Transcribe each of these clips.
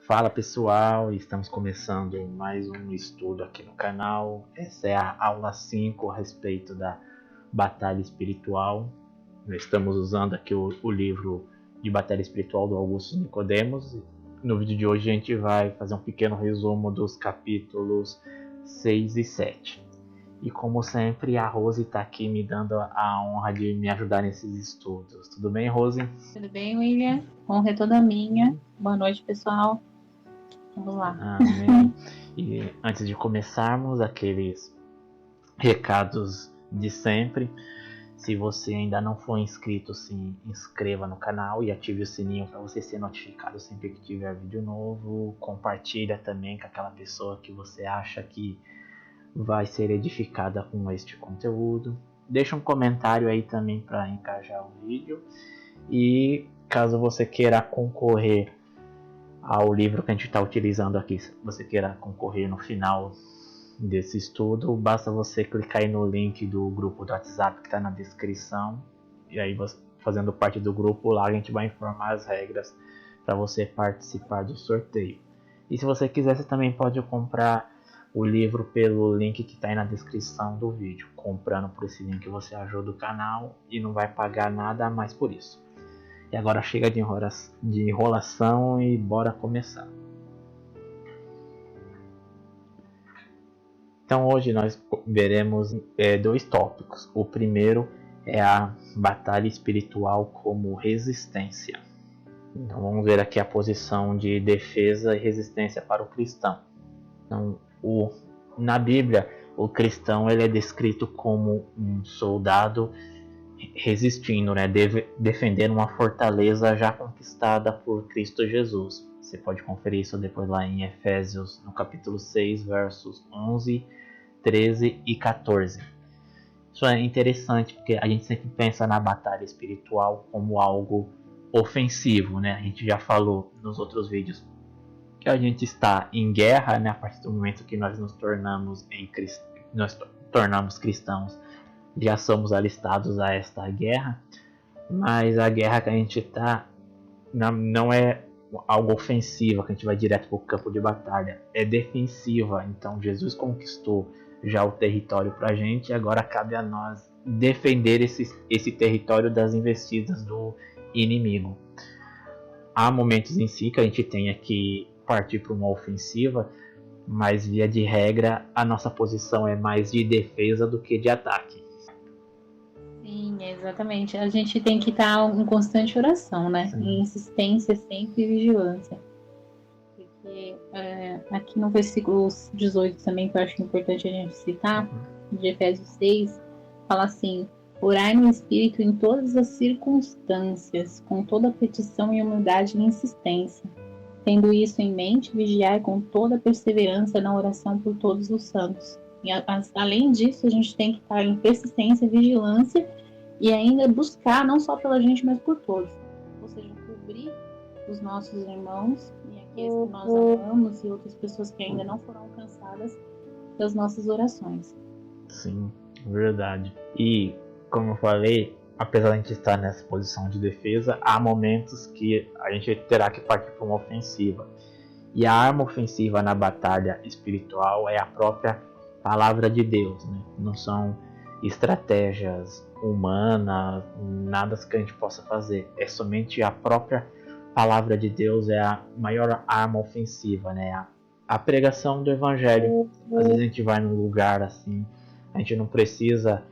Fala pessoal, estamos começando mais um estudo aqui no canal. Essa é a aula 5 a respeito da batalha espiritual. Nós estamos usando aqui o livro de Batalha Espiritual do Augusto Nicodemos. No vídeo de hoje a gente vai fazer um pequeno resumo dos capítulos 6 e 7. E como sempre, a Rose está aqui me dando a honra de me ajudar nesses estudos. Tudo bem, Rose? Tudo bem, William? Honra é toda minha. Boa noite, pessoal. Vamos lá. Amém. E antes de começarmos, aqueles recados de sempre. Se você ainda não for inscrito, se inscreva no canal e ative o sininho para você ser notificado sempre que tiver vídeo novo. Compartilha também com aquela pessoa que você acha que vai ser edificada com este conteúdo. Deixa um comentário aí também para engajar o vídeo. E caso você queira concorrer ao livro que a gente está utilizando aqui, se você queira concorrer no final desse estudo, basta você clicar aí no link do grupo do WhatsApp que está na descrição. E aí, fazendo parte do grupo lá, a gente vai informar as regras para você participar do sorteio. E se você quiser, você também pode comprar o livro pelo link que está aí na descrição do vídeo. Comprando por esse link você ajuda o canal e não vai pagar nada a mais por isso. E agora chega de enrolação e bora começar. Então hoje nós veremos dois tópicos. O primeiro é a batalha espiritual como resistência. Então vamos ver aqui a posição de defesa e resistência para o cristão. Então, na Bíblia, o cristão ele é descrito como um soldado resistindo, né, defendendo uma fortaleza já conquistada por Cristo Jesus. Você pode conferir isso depois lá em Efésios, no capítulo 6, versos 11, 13 e 14. Isso é interessante porque a gente sempre pensa na batalha espiritual como algo ofensivo, né? A gente já falou nos outros vídeos que a gente está em guerra, né, a partir do momento que nós nos tornamos cristãos. Já somos alistados a esta guerra, mas a guerra que a gente está não é algo ofensivo, que a gente vai direto para o campo de batalha, é defensiva. Então Jesus conquistou já o território para a gente e agora cabe a nós defender esse território das investidas do inimigo. Há momentos em si que a gente tem que partir para uma ofensiva, mas via de regra a nossa posição é mais de defesa do que de ataque. Sim, exatamente. A gente tem que estar em constante oração, né? Sim. Em insistência sempre e vigilância. Porque aqui no versículo 18 também, que eu acho importante a gente citar, de Efésios 6, fala assim: orai no Espírito em todas as circunstâncias, com toda petição e humildade e insistência. Tendo isso em mente, vigiai com toda perseverança na oração por todos os santos. E, além disso, a gente tem que estar em persistência, vigilância e ainda buscar, não só pela gente, mas por todos. Ou seja, cobrir os nossos irmãos e aqueles que nós amamos e outras pessoas que ainda não foram alcançadas das nossas orações. Sim, verdade. E, como eu falei, apesar de a gente estar nessa posição de defesa, há momentos que a gente terá que partir para uma ofensiva. E a arma ofensiva na batalha espiritual é a própria palavra de Deus, né? Não são estratégias humanas, nada que a gente possa fazer. É somente a própria palavra de Deus, é a maior arma ofensiva, né? A pregação do evangelho. Às vezes a gente vai num lugar assim, a gente não precisa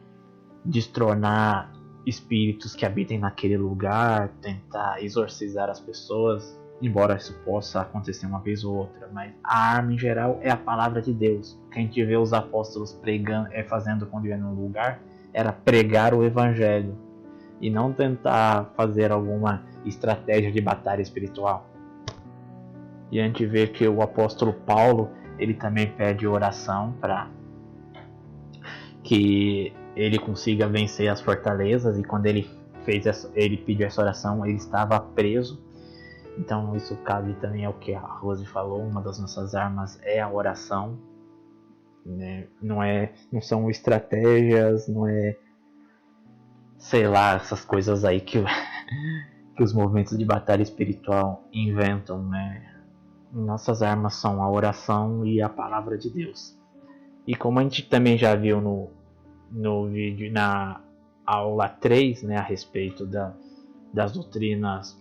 destronar espíritos que habitem naquele lugar, tentar exorcizar as pessoas, embora isso possa acontecer uma vez ou outra, mas a arma em geral é a palavra de Deus. O que a gente vê os apóstolos pregando, fazendo quando iam no lugar, era pregar o evangelho e não tentar fazer alguma estratégia de batalha espiritual. E a gente vê que o apóstolo Paulo, ele também pede oração para que ele consiga vencer as fortalezas, e quando ele pediu essa oração, ele estava preso. Então isso cabe também ao que a Rose falou, uma das nossas armas é a oração, né? Não são estratégias, não é, sei lá, essas coisas aí que os movimentos de batalha espiritual inventam, né? Nossas armas são a oração e a palavra de Deus. E como a gente também já viu no vídeo, na aula 3, né, a respeito das doutrinas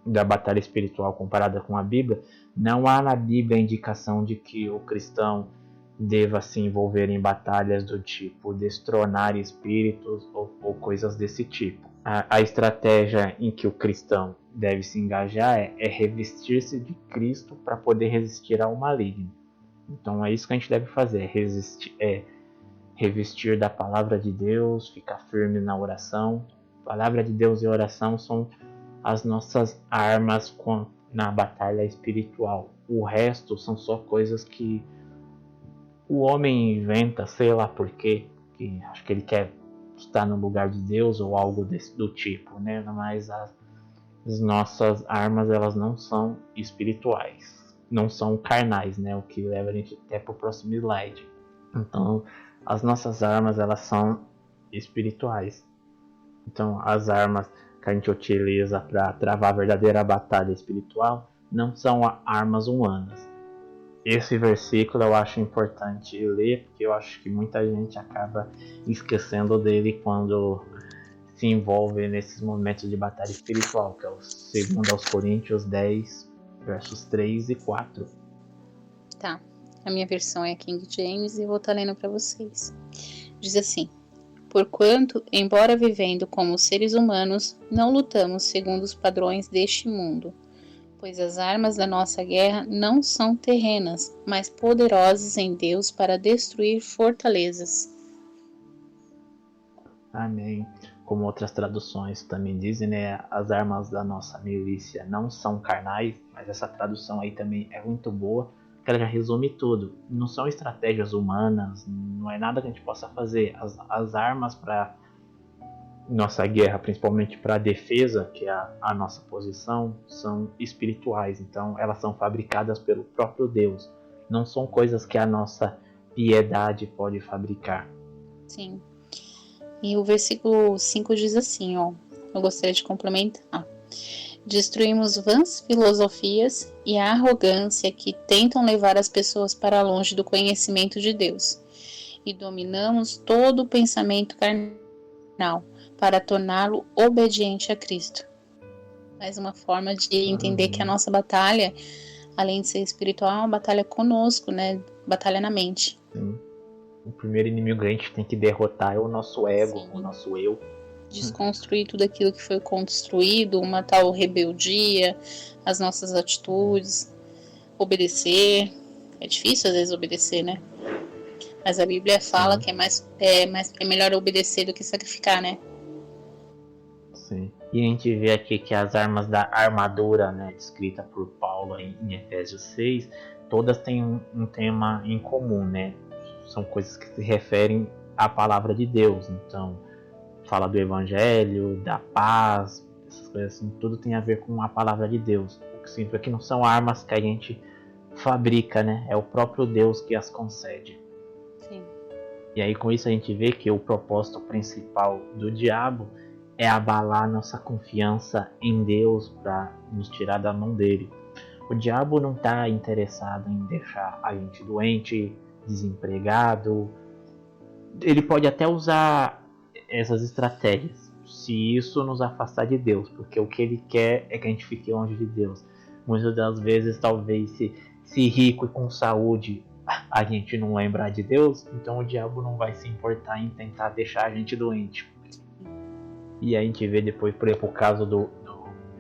da batalha espiritual comparada com a Bíblia, não há na Bíblia a indicação de que o cristão deva se envolver em batalhas do tipo destronar espíritos ou coisas desse tipo. A estratégia em que o cristão deve se engajar é revestir-se de Cristo para poder resistir ao maligno. Então é isso que a gente deve fazer, revestir da palavra de Deus, ficar firme na oração. Palavra de Deus e oração são as nossas armas na batalha espiritual. O resto são só coisas que o homem inventa, sei lá por quê, que acho que ele quer estar no lugar de Deus ou algo do tipo, né? Mas as nossas armas, elas não são espirituais, não são carnais, né? O que leva a gente até para o próximo slide. Então, as nossas armas, elas são espirituais. Então, as armas que a gente utiliza para travar a verdadeira batalha espiritual não são armas humanas. Esse versículo eu acho importante ler, porque eu acho que muita gente acaba esquecendo dele quando se envolve nesses momentos de batalha espiritual, que é o 2 aos Coríntios 10, versos 3 e 4. Tá, a minha versão é a King James e eu vou estar lendo para vocês. Diz assim: porquanto, embora vivendo como seres humanos, não lutamos segundo os padrões deste mundo, pois as armas da nossa guerra não são terrenas, mas poderosas em Deus para destruir fortalezas. Amém. Como outras traduções também dizem, né, as armas da nossa milícia não são carnais, mas essa tradução aí também é muito boa, porque ela já resume tudo. Não são estratégias humanas, não é nada que a gente possa fazer. As armas para nossa guerra, principalmente para a defesa, que é a nossa posição, são espirituais. Então elas são fabricadas pelo próprio Deus. Não são coisas que a nossa piedade pode fabricar. Sim. E o versículo 5 diz assim, ó, eu gostaria de complementar. Destruímos vãs filosofias e a arrogância que tentam levar as pessoas para longe do conhecimento de Deus. E dominamos todo o pensamento carnal para torná-lo obediente a Cristo. Mais uma forma de entender que a nossa batalha, além de ser espiritual, é uma batalha conosco, né? Batalha na mente. Sim. O primeiro inimigo que a gente tem que derrotar é o nosso ego, Sim. O nosso eu. Desconstruir tudo aquilo que foi construído, uma tal rebeldia, as nossas atitudes, obedecer. É difícil às vezes obedecer, né? Mas a Bíblia fala que é melhor obedecer do que sacrificar, né? Sim. E a gente vê aqui que as armas da armadura, né, descrita por Paulo em Efésios 6, todas têm um tema em comum, né? São coisas que se referem à palavra de Deus. Então, fala do evangelho, da paz, essas coisas assim, tudo tem a ver com a palavra de Deus. O que significa que não são armas que a gente fabrica, né? É o próprio Deus que as concede. Sim. E aí com isso a gente vê que o propósito principal do diabo é abalar nossa confiança em Deus para nos tirar da mão dele. O diabo não está interessado em deixar a gente doente, desempregado. Ele pode até usar essas estratégias, se isso nos afastar de Deus, porque o que ele quer é que a gente fique longe de Deus. Muitas das vezes, talvez, se rico e com saúde a gente não lembrar de Deus, então o diabo não vai se importar em tentar deixar a gente doente. E a gente vê depois, por exemplo, o caso do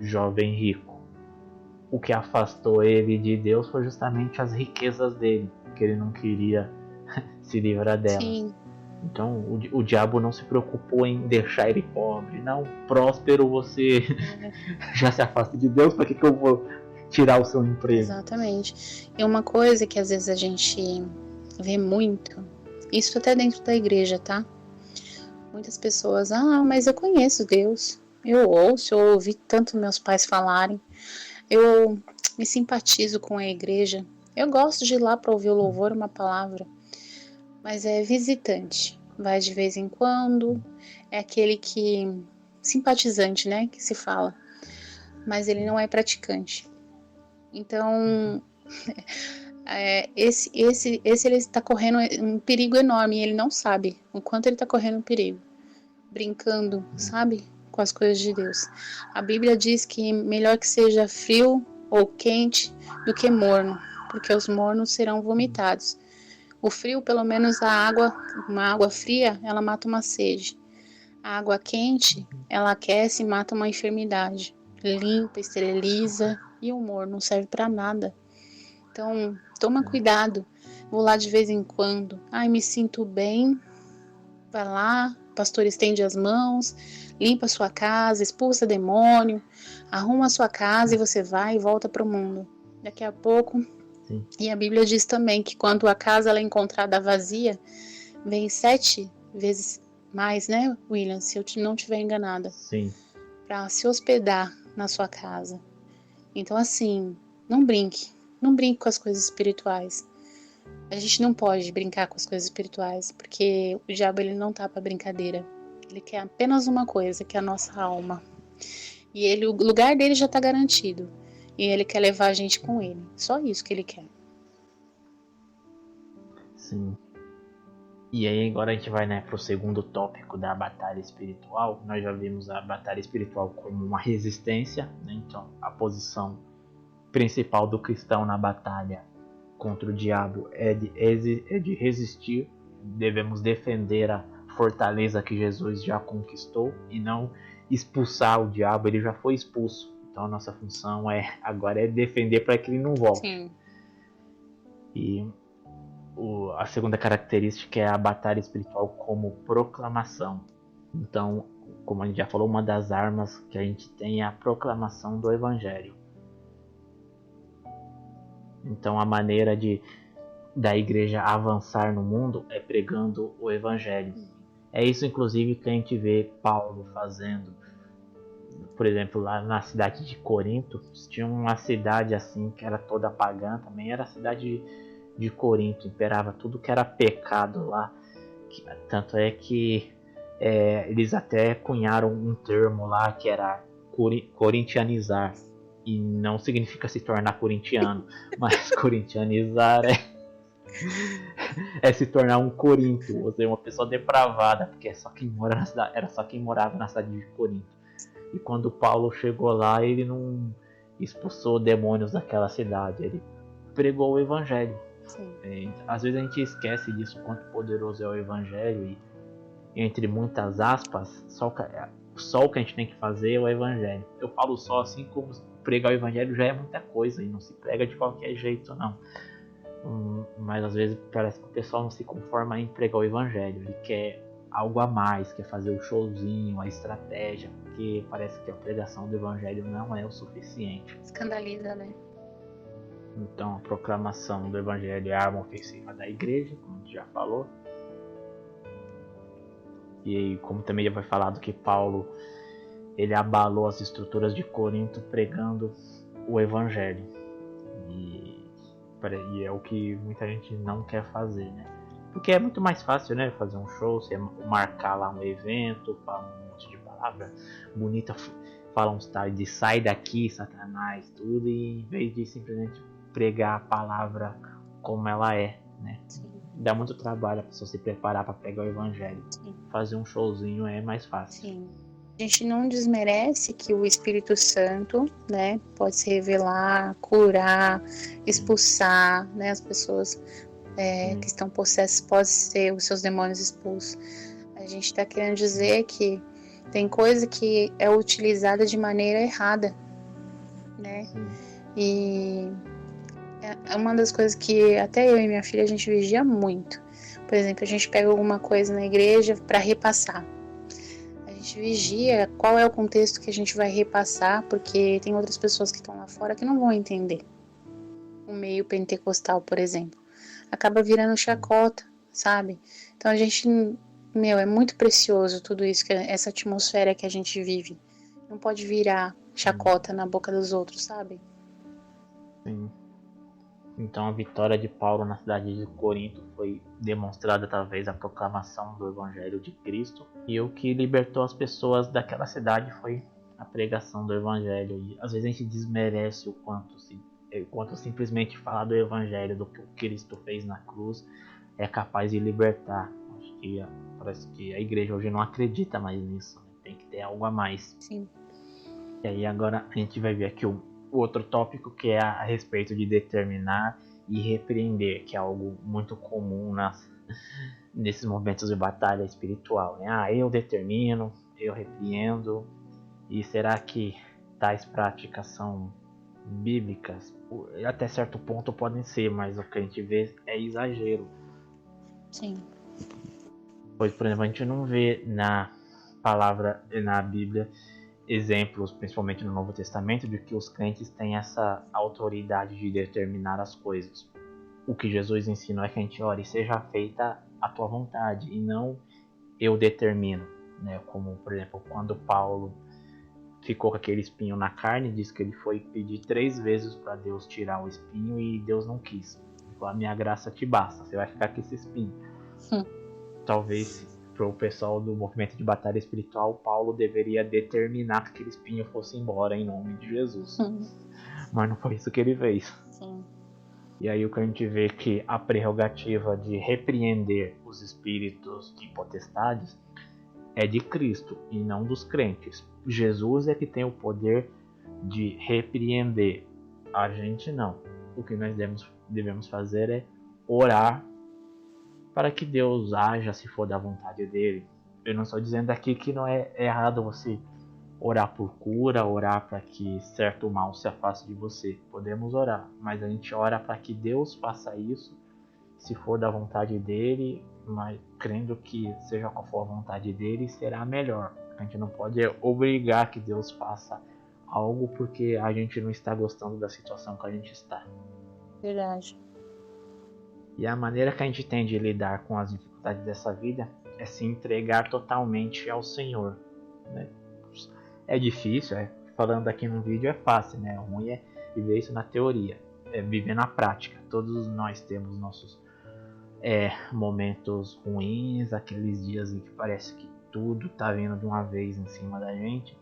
jovem rico. O que afastou ele de Deus foi justamente as riquezas dele, que ele não queria se livrar delas. Sim. Então o diabo não se preocupou em deixar ele pobre. Não, próspero, você já se afasta de Deus, para que eu vou tirar o seu emprego? Exatamente. E uma coisa que às vezes a gente vê muito, isso até dentro da igreja, tá? Muitas pessoas, mas eu conheço Deus, eu ouvi tanto meus pais falarem, eu me simpatizo com a igreja, eu gosto de ir lá para ouvir o louvor, uma palavra, mas é visitante, vai de vez em quando, é aquele que, simpatizante, né, que se fala, mas ele não é praticante. Então, Esse ele está correndo um perigo enorme e ele não sabe o quanto ele está correndo um perigo. Brincando, sabe? Com as coisas de Deus. A Bíblia diz que melhor que seja frio ou quente do que morno, porque os mornos serão vomitados. O frio, pelo menos uma água fria, ela mata uma sede. A água quente, ela aquece e mata uma enfermidade. Limpa, esteriliza, e o morno não serve para nada. Então, toma cuidado. Vou lá de vez em quando. Ai, me sinto bem. Vai lá, o pastor estende as mãos, limpa a sua casa, expulsa demônio, arruma a sua casa e você vai e volta para o mundo. Daqui a pouco. Sim. E a Bíblia diz também que quando a casa ela é encontrada vazia, vem 7 vezes mais, né, William, se eu não estiver enganada, para se hospedar na sua casa. Então, assim, não brinque com as coisas espirituais. A gente não pode brincar com as coisas espirituais, porque o diabo ele não tá para brincadeira. Ele quer apenas uma coisa, que é a nossa alma. E o lugar dele já tá garantido. E ele quer levar a gente com ele. Só isso que ele quer. Sim. E aí agora a gente vai, né, pro segundo tópico da batalha espiritual. Nós já vimos a batalha espiritual como uma resistência, né? Então a posição principal do cristão na batalha contra o diabo é de resistir. Devemos defender a fortaleza que Jesus já conquistou e não expulsar o diabo. Ele já foi expulso. Então a nossa função agora é defender para que ele não volte. Sim. E a segunda característica é a batalha espiritual como proclamação. Então, como a gente já falou, uma das armas que a gente tem é a proclamação do Evangelho. Então, a maneira da igreja avançar no mundo é pregando o Evangelho. É isso, inclusive, que a gente vê Paulo fazendo. Por exemplo, lá na cidade de Corinto, tinha uma cidade assim que era toda pagã, também era a cidade de Corinto, imperava tudo que era pecado lá. Tanto é que eles até cunharam um termo lá que era corintianizar. E não significa se tornar corintiano, mas corintianizar é se tornar um Corinto, ou seja, uma pessoa depravada, porque era só quem morava na cidade de Corinto. E quando Paulo chegou lá, ele não expulsou demônios daquela cidade, ele pregou o Evangelho. Às vezes a gente esquece disso, quanto poderoso é o Evangelho, e entre muitas aspas, só o que a gente tem que fazer é o Evangelho. Eu falo só assim, como pregar o Evangelho já é muita coisa, e não se prega de qualquer jeito não. Mas às vezes parece que o pessoal não se conforma em pregar o Evangelho, ele quer algo a mais, quer fazer o showzinho, a estratégia, porque parece que a pregação do Evangelho não é o suficiente. Escandaliza, né? Então a proclamação do Evangelho é a arma ofensiva da igreja, como a gente já falou. E aí, como também já foi falado que Paulo ele abalou as estruturas de Corinto pregando o Evangelho. E é o que muita gente não quer fazer, né? Porque é muito mais fácil, né? Fazer um show, você marcar lá um evento, falar um monte de palavra bonita, falar uns tal de sai daqui, Satanás, tudo, e em vez de simplesmente pregar a palavra como ela é, né? Sim. Dá muito trabalho a pessoa se preparar para pregar o Evangelho. Sim. Fazer um showzinho é mais fácil. Sim. A gente não desmerece que o Espírito Santo, né, pode se revelar, curar, expulsar, né, as pessoas que estão possessas, pode ser os seus demônios expulsos. A gente está querendo dizer que tem coisa que é utilizada de maneira errada, né? Sim. E é uma das coisas que até eu e minha filha a gente vigia muito. Por exemplo, a gente pega alguma coisa na igreja para repassar. A gente vigia qual é o contexto que a gente vai repassar, porque tem outras pessoas que estão lá fora que não vão entender. O meio pentecostal, por exemplo, acaba virando chacota, sabe? Então a gente, é muito precioso tudo isso, essa atmosfera que a gente vive. Não pode virar chacota na boca dos outros, sabe? Sim. Então a vitória de Paulo na cidade de Corinto foi demonstrada através da proclamação do Evangelho de Cristo. E o que libertou as pessoas daquela cidade foi a pregação do Evangelho. E às vezes a gente desmerece o quanto se enquanto simplesmente falar do evangelho, do que o Cristo fez na cruz, é capaz de libertar. Acho que parece que a igreja hoje não acredita mais nisso, né? Tem que ter algo a mais. Sim. E aí agora a gente vai ver aqui o outro tópico, que é a respeito de determinar e repreender, que é algo muito comum nesses momentos de batalha espiritual, né? Eu determino, eu repreendo. E será que tais práticas são bíblicas? Até certo ponto podem ser, mas o que a gente vê é exagero. Sim. Pois, por exemplo, a gente não vê na palavra, na Bíblia, exemplos, principalmente no Novo Testamento, de que os crentes têm essa autoridade de determinar as coisas. O que Jesus ensina é que a gente ore, seja feita a tua vontade, e não eu determino, né? Como, por exemplo, quando Paulo ficou com aquele espinho na carne, diz que ele foi pedir 3 vezes para Deus tirar o espinho e Deus não quis. Ele falou, a minha graça te basta, você vai ficar com esse espinho. Talvez para o pessoal do movimento de batalha espiritual, Paulo deveria determinar que aquele espinho fosse embora em nome de Jesus. Mas não foi isso que ele fez. Sim. E aí o que a gente vê que a prerrogativa de repreender os espíritos e potestades é de Cristo e não dos crentes. Jesus é que tem o poder de repreender. A gente não. O que nós devemos fazer é orar para que Deus haja se for da vontade dele. Eu não estou dizendo aqui que não é errado você orar por cura, orar para que certo mal se afaste de você. Podemos orar, mas a gente ora para que Deus faça isso, se for da vontade dele, mas crendo que seja qual for a vontade dele, será melhor. A gente não pode obrigar que Deus faça algo porque a gente não está gostando da situação que a gente está. Verdade. E a maneira que a gente tem de lidar com as dificuldades dessa vida é se entregar totalmente ao Senhor, né? É difícil, falando aqui no vídeo é fácil, né? O ruim é viver isso na teoria, é viver na prática. Todos nós temos nossos momentos ruins, aqueles dias em que parece que tudo tá vindo de uma vez em cima da gente.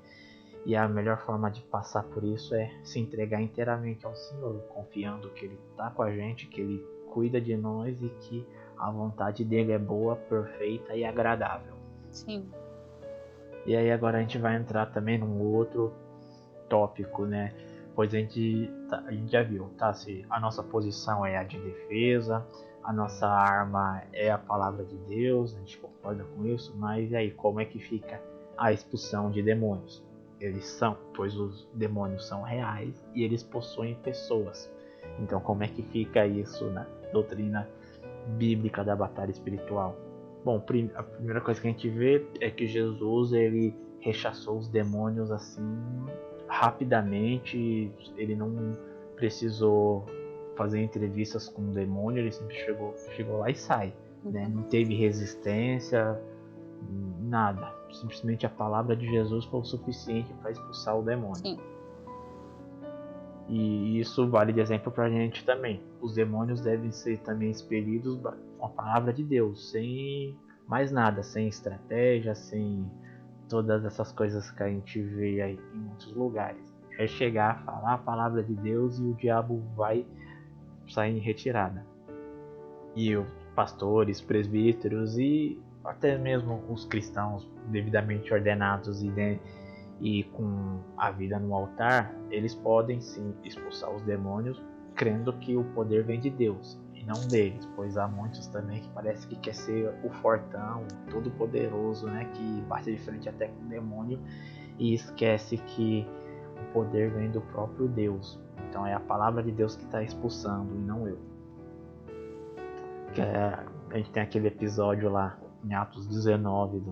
E a melhor forma de passar por isso é se entregar inteiramente ao Senhor, confiando que Ele está com a gente, que Ele cuida de nós e que a vontade dele é boa, perfeita e agradável. Sim. E aí agora a gente vai entrar também num outro tópico, né? Pois a gente já viu, tá? Se a nossa posição é a de defesa, a nossa arma é a palavra de Deus, a gente concorda com isso, mas e aí como é que fica a expulsão de demônios? Eles são, pois os demônios são reais e eles possuem pessoas. Então como é que fica isso na doutrina bíblica da batalha espiritual? Bom, a primeira coisa que a gente vê é que Jesus ele rechaçou os demônios assim rapidamente. Ele não precisou fazer entrevistas com o demônio, ele sempre chegou lá e sai, né? Não teve resistência, nada. Simplesmente a palavra de Jesus foi o suficiente para expulsar o demônio. Sim. E isso vale de exemplo para a gente também. Os demônios devem ser também expelidos com a palavra de Deus, sem mais nada, sem estratégia, sem todas essas coisas que a gente vê aí em muitos lugares. É chegar, falar a palavra de Deus e o diabo vai sair em retirada. E os pastores, presbíteros e até mesmo os cristãos devidamente ordenados e com a vida no altar, eles podem sim expulsar os demônios, crendo que o poder vem de Deus e não deles, pois há muitos também que parece que quer ser o fortão, o todo poderoso, né, que bate de frente até com o demônio e esquece que o poder vem do próprio Deus. Então é a palavra de Deus que está expulsando e não eu. A gente tem aquele episódio lá em Atos 19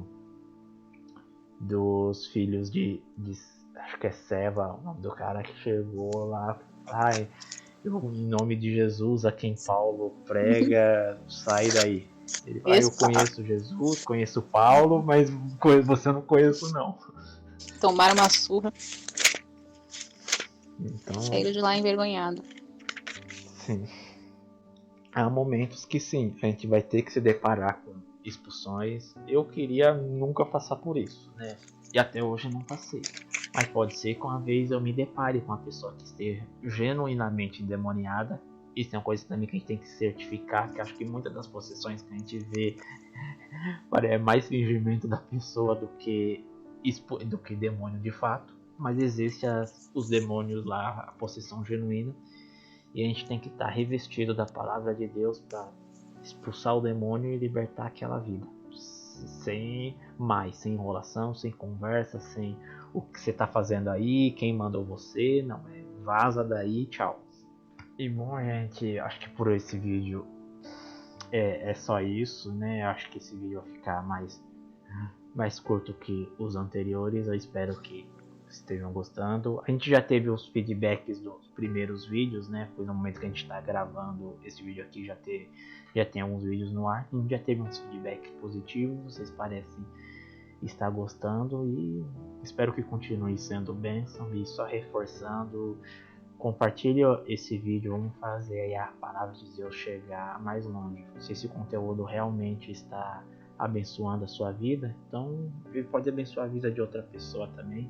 dos filhos de acho que é Seva, o nome do cara que chegou lá, em nome de Jesus a quem Paulo prega, sai daí. Ele fala, eu conheço Jesus, conheço Paulo, mas você não conheço não. Tomaram uma surra. Então, saíram de lá envergonhado. Sim. Há momentos que sim, a gente vai ter que se deparar com expulsões. Eu queria nunca passar por isso, né? E até hoje eu não passei. Mas pode ser que uma vez eu me depare com uma pessoa que esteja genuinamente endemoniada. Isso é uma coisa também que a gente tem que certificar, que acho que muitas das possessões que a gente vê é mais fingimento da pessoa do que demônio de fato. Mas existe os demônios lá, a possessão genuína. E a gente tem que estar revestido da palavra de Deus para expulsar o demônio e libertar aquela vida. Sem enrolação, sem conversa, sem o que você está fazendo aí, quem mandou você, não, vaza daí, tchau. E bom, gente, acho que por esse vídeo é só isso, né? Acho que esse vídeo vai ficar mais curto que os anteriores. Eu espero que estejam gostando. A gente já teve os feedbacks dos primeiros vídeos, né? Foi no momento que a gente está gravando esse vídeo aqui, já tem alguns vídeos no ar. A gente já teve uns feedbacks positivos, vocês parecem estar gostando e espero que continue sendo bênção e só reforçando. Compartilhe esse vídeo, vamos fazer aí a palavra de Deus chegar mais longe. Se esse conteúdo realmente está abençoando a sua vida, então ele pode abençoar a vida de outra pessoa também.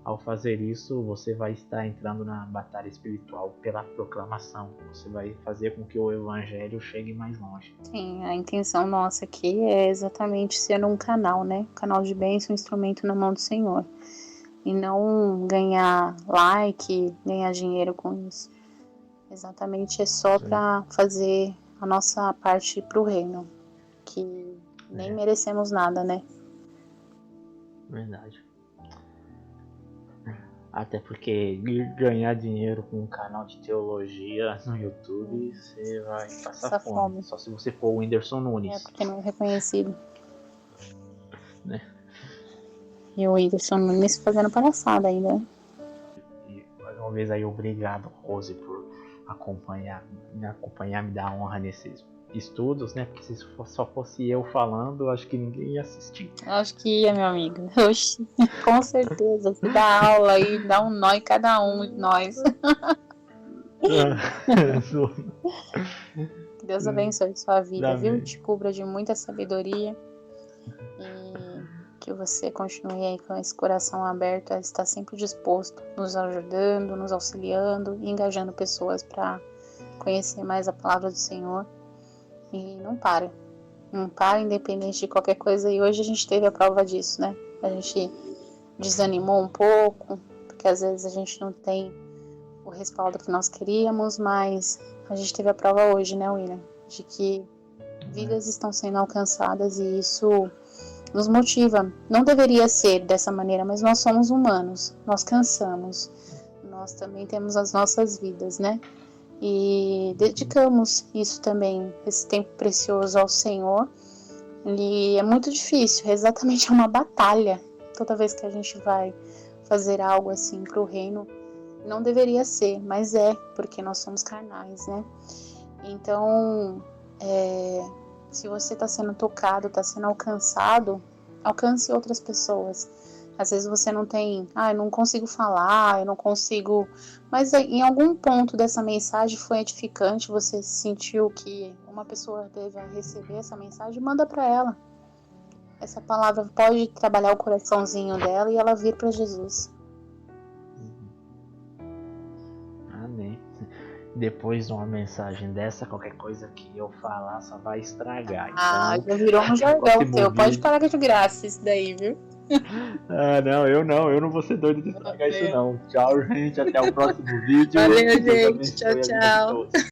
Ao fazer isso, você vai estar entrando na batalha espiritual pela proclamação. Você vai fazer com que o evangelho chegue mais longe. Sim, a intenção nossa aqui é exatamente ser um canal, né? Canal de bênção, um instrumento na mão do Senhor. E não ganhar like, ganhar dinheiro com isso. Exatamente, é só para fazer a nossa parte pro reino. Que nem merecemos nada, né? Verdade. Até porque ganhar dinheiro com um canal de teologia no YouTube, você vai passar fome. Só se você for o Whindersson Nunes. Porque não é reconhecido. Né? E o Whindersson Nunes fazendo palhaçada ainda. E mais uma vez aí, obrigado, Rose, por me dar honra nesses estudos, né? Porque se só fosse eu falando, acho que ninguém ia assistir. Acho que ia, meu amigo. Oxi, com certeza. Você dá aula e dá um nó em cada um de nós. Que Deus abençoe sua vida, viu? Te cubra de muita sabedoria. E que você continue aí com esse coração aberto a estar sempre disposto, nos ajudando, nos auxiliando e engajando pessoas para conhecer mais a palavra do Senhor. E não para, independente de qualquer coisa. E hoje a gente teve a prova disso, né? A gente desanimou um pouco, porque às vezes a gente não tem o respaldo que nós queríamos, mas a gente teve a prova hoje, né, William? De que vidas estão sendo alcançadas e isso nos motiva. Não deveria ser dessa maneira, mas nós somos humanos, nós cansamos, nós também temos as nossas vidas, né? E dedicamos isso também, esse tempo precioso ao Senhor. E é muito difícil, exatamente, é uma batalha toda vez que a gente vai fazer algo assim para o reino. Não deveria ser, mas porque nós somos carnais, né? Então, se você está sendo tocado, está sendo alcançado, alcance outras pessoas. Às vezes você não tem, eu não consigo falar, eu não consigo... Mas em algum ponto dessa mensagem foi edificante, você sentiu que uma pessoa deve receber essa mensagem, manda para ela. Essa palavra pode trabalhar o coraçãozinho dela e ela vir para Jesus. Amém. Depois de uma mensagem dessa, qualquer coisa que eu falar só vai estragar. Então, já virou um jargão seu. Pode parar de graça isso daí, viu? Eu não vou ser doido de estragar isso não. Tchau, gente, até o próximo vídeo. Valeu, gente, tchau.